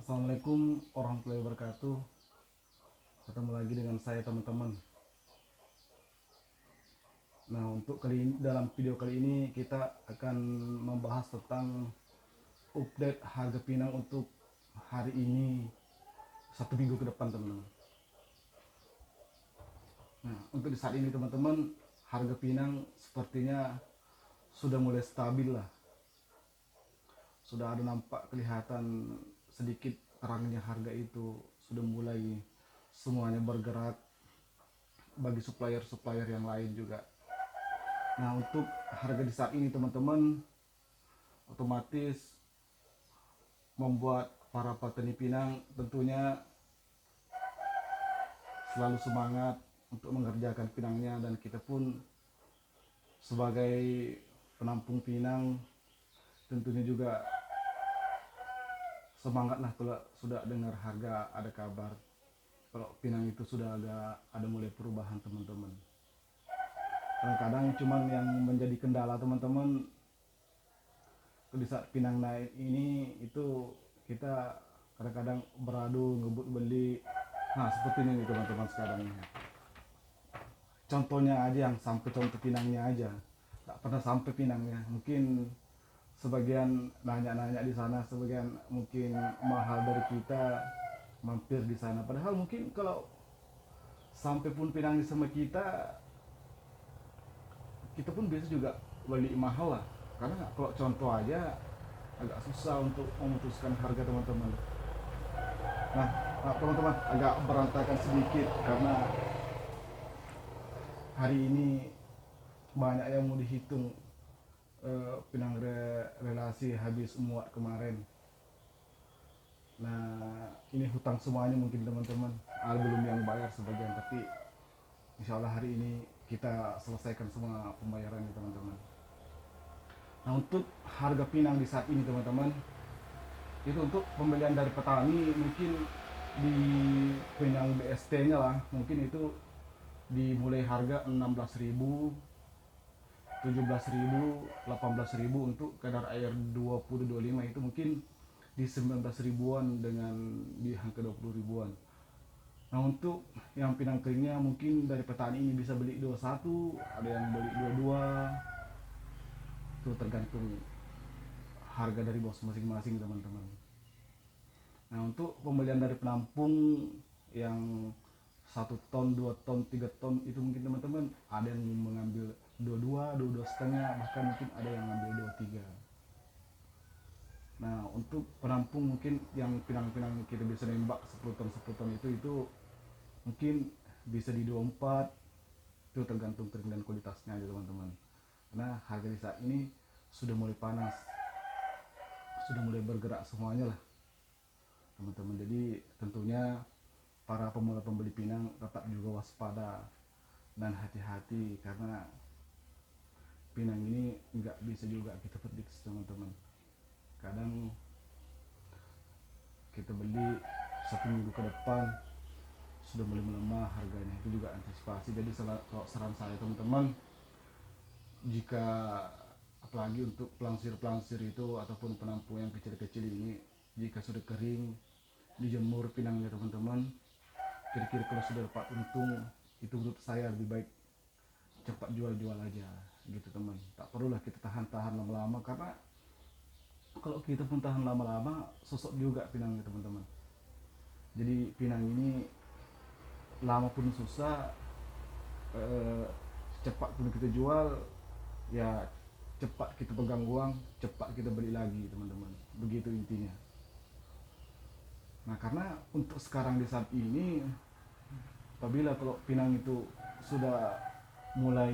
Assalamualaikum warahmatullahi wabarakatuh. Ketemu lagi dengan saya teman-teman. Nah, untuk kali ini, dalam video kali ini kita akan membahas tentang update harga pinang untuk hari ini 1 minggu ke depan, teman-teman. Nah, untuk di saat ini teman-teman, harga pinang sepertinya sudah mulai stabil lah. Sudah ada nampak kelihatan sedikit terangnya harga itu, sudah mulai semuanya bergerak bagi supplier-supplier yang lain juga. Nah, untuk harga di saat ini teman-teman, otomatis membuat para petani pinang tentunya selalu semangat untuk mengerjakan pinangnya, dan kita pun sebagai penampung pinang tentunya juga semangatlah kalau sudah dengar harga, ada kabar kalau pinang itu sudah ada mulai perubahan, teman-teman. Kadang-kadang cuman yang menjadi kendala teman-teman di saat pinang naik ini itu kita kadang-kadang beradu ngebut beli. Nah, seperti ini teman-teman sekarang ini. Contohnya aja, yang sampai contoh pinangnya aja tak pernah sampai pinangnya. Mungkin sebagian nanya-nanya di sana, sebagian mungkin mahal dari kita mampir di sana, padahal mungkin kalau sampai pun pinangnya sama kita pun biasa juga beli mahal lah, karena kalau contoh aja agak susah untuk memutuskan harga, teman-teman. Nah, teman-teman, agak berantakan sedikit karena hari ini banyak yang mau dihitung pinang relasi habis muat kemarin. Nah, ini hutang semuanya mungkin teman-teman, belum yang bayar sebagian, tapi insya Allah hari ini kita selesaikan semua pembayarannya, teman-teman. Nah, untuk harga pinang di saat ini teman-teman, itu untuk pembelian dari petani mungkin di pinang BST nya lah, mungkin itu dimulai harga 16.000, 17.000, 18.000. Untuk kadar air 20-25 itu mungkin di 19 ribuan dengan di angka 20 ribuan. Nah, untuk yang pinang keringnya mungkin dari petani ini bisa beli 21, ada yang beli 22. Itu tergantung harga dari bos masing-masing, teman-teman. Nah, untuk pembelian dari penampung yang 1 ton, 2 ton, 3 ton itu mungkin teman-teman ada yang mengambil 22 setengah, bahkan mungkin ada yang mengambil 23. Nah, untuk penampung mungkin yang pinang-pinang kita bisa nembak 10 ton 10 ton itu mungkin bisa di 24. Itu tergantung kering dan kualitasnya aja, teman-teman. Karena harga di saat ini sudah mulai panas, sudah mulai bergerak semuanya lah, teman-teman. Jadi tentunya para pemula pembeli pinang tetap juga waspada dan hati-hati, karena pinang ini nggak bisa juga kita prediksi, teman-teman. Kadang kita beli 1 minggu ke depan sudah mulai melemah harganya, itu juga antisipasi. Jadi kalau saran saya, teman-teman, jika apalagi untuk pelangsir-pelangsir itu ataupun penampung yang kecil-kecil ini, jika sudah kering dijemur pinangnya, teman-teman, kira-kira kalau sudah dapat untung, itu menurut saya lebih baik cepat jual-jual aja gitu, teman. Tak perlulah kita tahan-tahan lama-lama, karena kalau kita pun tahan lama-lama sosok juga pinangnya, teman-teman. Jadi pinang ini lama pun susah, cepat pun kita jual, ya cepat kita pegang uang, cepat kita beli lagi, teman-teman. Begitu intinya. Nah, karena untuk sekarang di saat ini, apabila kalau pinang itu sudah mulai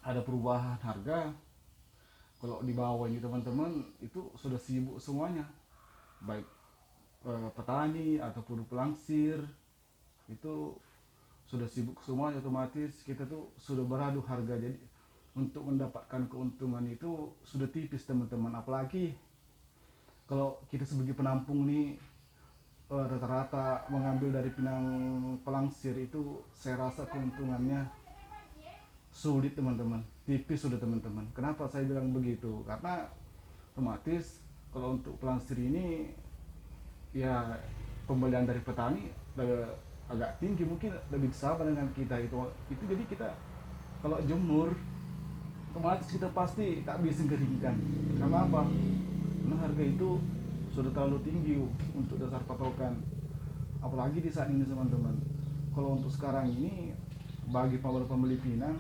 ada perubahan harga, kalau di bawah ini teman-teman itu sudah sibuk semuanya, baik petani ataupun pelangsir, itu sudah sibuk semuanya. Otomatis kita tuh sudah beradu harga, jadi untuk mendapatkan keuntungan itu sudah tipis, teman-teman. Apalagi kalau kita sebagai penampung nih, rata-rata mengambil dari pinang pelangsir itu saya rasa keuntungannya sulit, teman-teman, tipis sudah, teman-teman. Kenapa saya bilang begitu? Karena otomatis kalau untuk pelangsir ini ya pembelian dari petani agak tinggi, mungkin lebih sama dengan kita itu jadi kita kalau jemur otomatis kita pasti tak bisa keringkan. Karena apa? Karena harga itu sudah terlalu tinggi untuk dasar patokan, apalagi di saat ini teman-teman. Kalau untuk sekarang ini bagi para pembeli pinang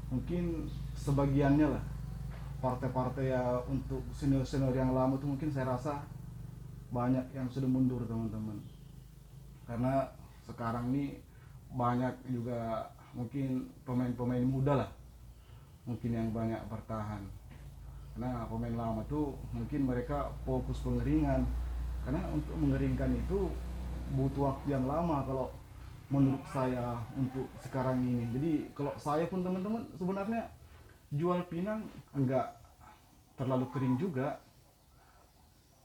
mungkin sebagiannya lah, partai-partai ya untuk senior-senior yang lama itu mungkin saya rasa banyak yang sudah mundur teman-teman. Karena sekarang ini banyak juga mungkin pemain-pemain muda lah mungkin yang banyak bertahan. Karena pemain lama tuh mungkin mereka fokus pengeringan, karena untuk mengeringkan itu butuh waktu yang lama kalau menurut saya untuk sekarang ini. Jadi kalau saya pun teman-teman sebenarnya jual pinang enggak terlalu kering juga,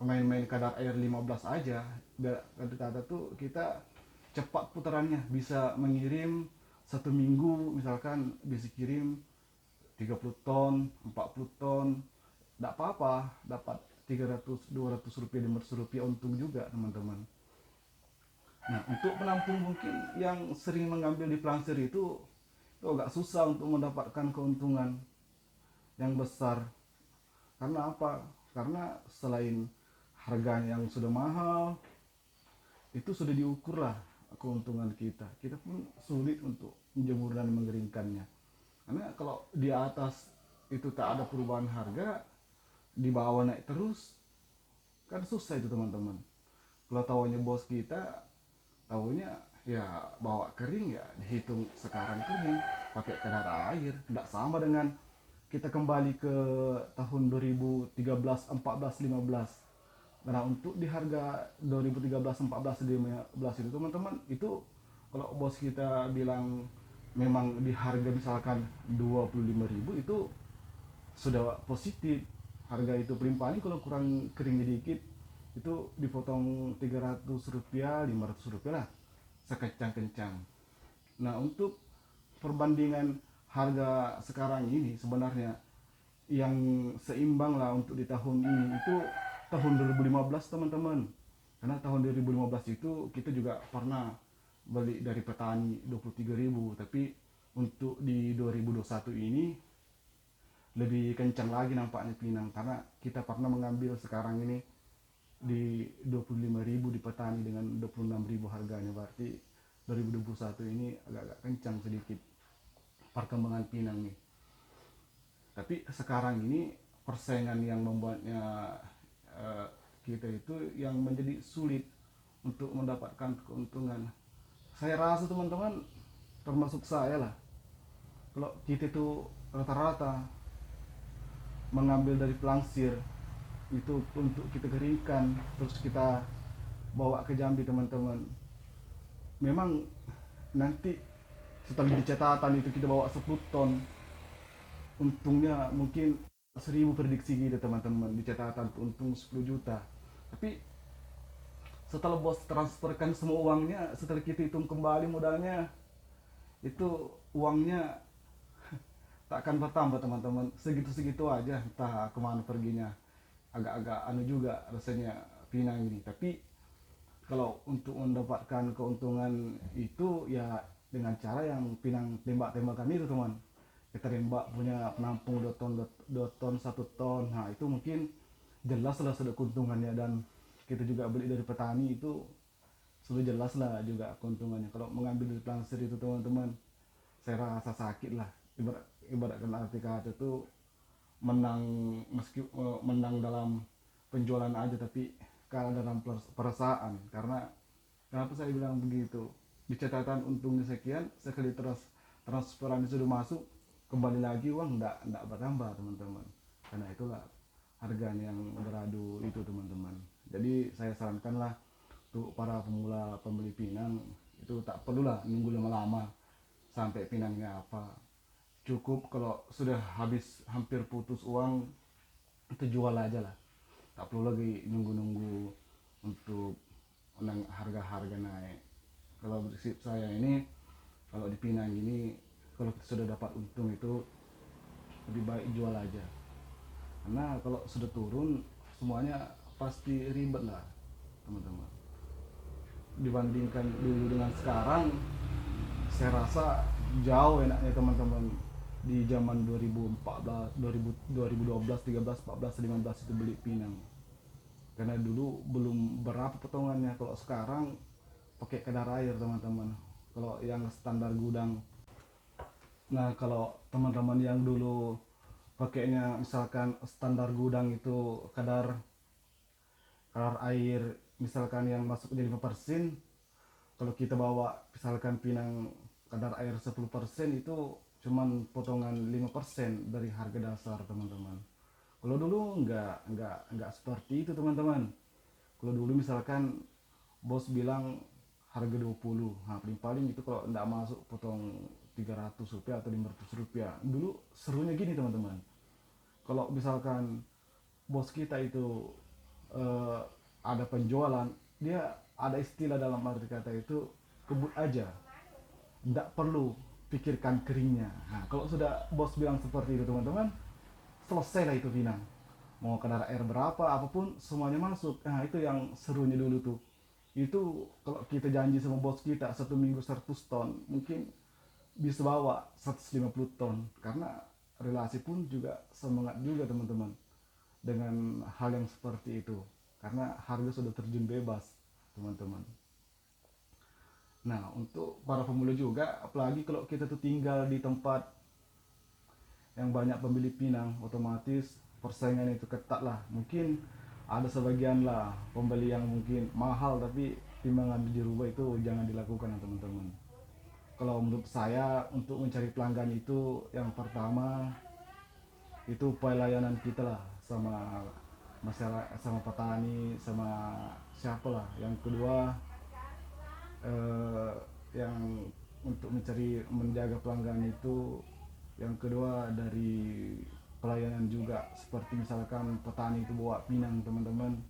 main-main kadar air 15 aja, biar kata-kata tuh kita cepat putarannya, bisa mengirim 1 minggu misalkan bisa kirim 30 ton 40 ton, tidak apa-apa, dapat 300 200 rupiah 500 rupiah untung juga teman-teman. Nah untuk penampung mungkin yang sering mengambil di pelangsir itu agak susah untuk mendapatkan keuntungan yang besar. Karena apa? Karena selain harganya yang sudah mahal, itu sudah diukur lah keuntungan kita. Kita pun sulit untuk menjemur dan mengeringkannya. Karena kalau di atas itu tak ada perubahan harga, di bawah naik terus, kan susah itu teman-teman. Kalau tahunya bos kita, tahunya ya bawa kering ya dihitung sekarang kering, pakai kadar air. Tidak sama dengan kita kembali ke tahun 2013, 14, 15. Nah untuk di harga 2013, 14, 15 itu teman-teman, itu kalau bos kita bilang memang di harga misalkan 25.000 itu sudah positif. Harga itu pelimpahan kalau kurang kering sedikit itu dipotong 300 rupiah 500 rupiah lah sekencang-kencang. Nah untuk perbandingan harga sekarang ini sebenarnya yang seimbang lah untuk di tahun ini itu tahun 2015 teman-teman. Karena tahun 2015 itu kita juga pernah beli dari petani 23.000, tapi untuk di 2021 ini lebih kencang lagi nampaknya pinang, karena kita pernah mengambil sekarang ini di 25.000 di petani dengan 26.000 harganya. Berarti 2021 ini agak-agak kencang sedikit perkembangan pinang nih. Tapi sekarang ini persaingan yang membuatnya kita itu yang menjadi sulit untuk mendapatkan keuntungan. Saya rasa teman-teman termasuk saya lah, kalau kita itu rata-rata mengambil dari pelangsir itu untuk kita keringkan terus kita bawa ke Jambi teman-teman, memang nanti setelah di catatan itu kita bawa 10 ton, untungnya mungkin 1.000 prediksi kita teman-teman, di catatan untung 10 juta. Tapi setelah bos transferkan semua uangnya, setelah kita hitung kembali modalnya, itu uangnya tak akan bertambah teman-teman, segitu-segitu aja, entah kemana perginya. Agak-agak anu juga rasanya pinang ini. Tapi kalau untuk mendapatkan keuntungan itu ya dengan cara yang pinang tembak-tembakan itu teman. Kita tembak punya penampung 2 ton, 2 ton, 1 ton, nah itu mungkin jelas lah sudah keuntungannya. Dan kita juga beli dari petani itu sudah jelas lah juga keuntungannya. Kalau mengambil dari pelangsir itu teman-teman, saya rasa sakit lah. Ibaratkan arti kata itu menang, meski menang dalam penjualan aja tapi kalah dalam perasaan. Karena kenapa saya bilang begitu, di catatan untungnya sekian, sekali transferan sudah masuk, kembali lagi uang enggak bertambah teman-teman. Karena itulah harganya yang beradu itu teman-teman. Jadi saya sarankanlah untuk para pemula pembeli pinang itu tak perlulah nunggu lama-lama sampai pinangnya apa. Cukup kalau sudah habis hampir putus uang itu jual aja lah. Tak perlu lagi nunggu-nunggu untuk harga-harga naik. Kalau prinsip saya ini, kalau di Pinang ini kalau kita sudah dapat untung itu lebih baik jual aja. Karena kalau sudah turun semuanya pasti ribet lah. teman-teman. Dibandingkan dulu dengan sekarang, saya rasa jauh enaknya teman-teman. Di zaman 2014, 2012, 13, 14, 15 itu beli pinang. Karena dulu belum berapa potongannya. Kalau sekarang pakai kadar air teman-teman. Kalau yang standar gudang. Nah, kalau teman-teman yang dulu pakainya misalkan standar gudang itu kadar kadar air misalkan yang masuknya 5%, kalau kita bawa misalkan pinang kadar air 10% itu cuman potongan 5% dari harga dasar teman-teman. Kalau dulu enggak seperti itu teman-teman. Kalau dulu misalkan bos bilang harga 20, nah paling itu kalau enggak masuk potong 300 rupiah atau 500 rupiah. Dulu serunya gini teman-teman, kalau misalkan bos kita itu eh, ada penjualan, dia ada istilah dalam arti kata itu kebut aja, tidak perlu pikirkan keringnya. Nah, kalau sudah bos bilang seperti itu teman-teman, selesailah itu Pinang. Mau kadar air berapa, apapun semuanya masuk. Nah, itu yang serunya dulu tuh. Itu kalau kita janji sama bos kita 1 minggu 100 ton, mungkin bisa bawa 150 ton. Karena relasi pun juga semangat juga teman-teman dengan hal yang seperti itu. Karena harga sudah terjun bebas teman-teman. Nah, untuk para pemula juga, apalagi kalau kita tuh tinggal di tempat yang banyak pembeli pinang, otomatis persaingan itu ketat lah. Mungkin ada sebagian lah pembeli yang mungkin mahal, tapi timbangan dirubah itu jangan dilakukan ya teman-teman. Kalau menurut saya, untuk mencari pelanggan itu yang pertama itu pelayanan kita lah sama masyarakat, sama petani, sama siapa lah. Yang kedua, eh, yang untuk menjaga pelanggan itu, yang kedua dari pelayanan juga, seperti misalkan petani itu bawa pinang teman-teman,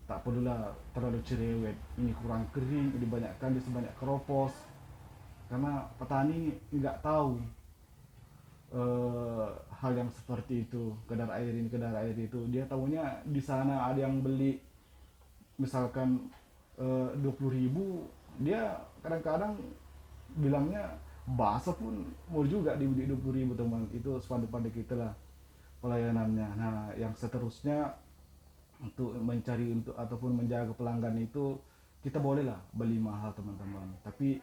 tak perlulah terlalu cerewet, ini kurang kering, ini banyakkan, di sebanyak keropos, karena petani nggak tahu hal yang seperti itu, kadar air ini kadar air itu. Dia tahunya di sana ada yang beli misalkan 20.000, dia kadang-kadang bilangnya basah pun mau juga dibeli 20.000 teman. Itu sepandai-pandai kita lah pelayanannya. Nah, yang seterusnya untuk mencari untuk ataupun menjaga pelanggan itu, kita bolehlah beli mahal teman-teman, tapi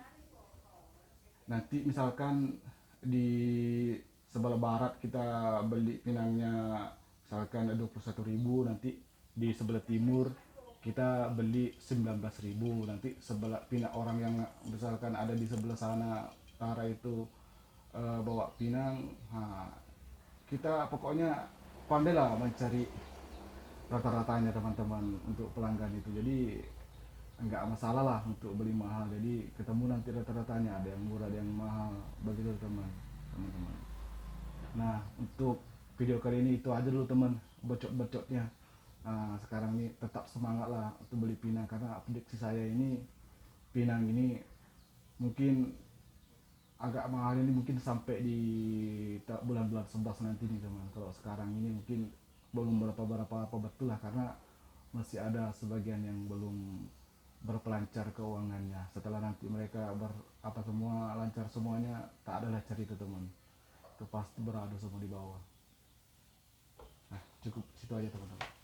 nanti misalkan di sebelah barat kita beli pinangnya misalkan 21.000, nanti di sebelah timur kita beli 19.000, nanti sebelah pinang orang yang misalkan ada di sebelah sana utara itu bawa pinang. Nah, kita pokoknya pandailah mencari rata-ratanya teman-teman untuk pelanggan itu. Jadi enggak masalah lah untuk beli mahal, jadi ketemu nanti rata-ratanya, ada yang murah ada yang mahal, begitu teman-teman. Nah, untuk video kali ini itu aja dulu teman, bacot-bacotnya. Nah, sekarang ini tetap semangat lah untuk beli pinang, karena prediksi saya ini pinang ini mungkin agak mahal, ini mungkin sampai di bulan-bulan 11 nanti nih teman. Kalau sekarang ini mungkin belum berapa betul lah, karena masih ada sebagian yang belum berpelancar keuangannya. Setelah nanti mereka semua lancar semuanya, tak adalah cerita teman, itu pasti berada semua di bawah. Nah, cukup situ aja teman-teman.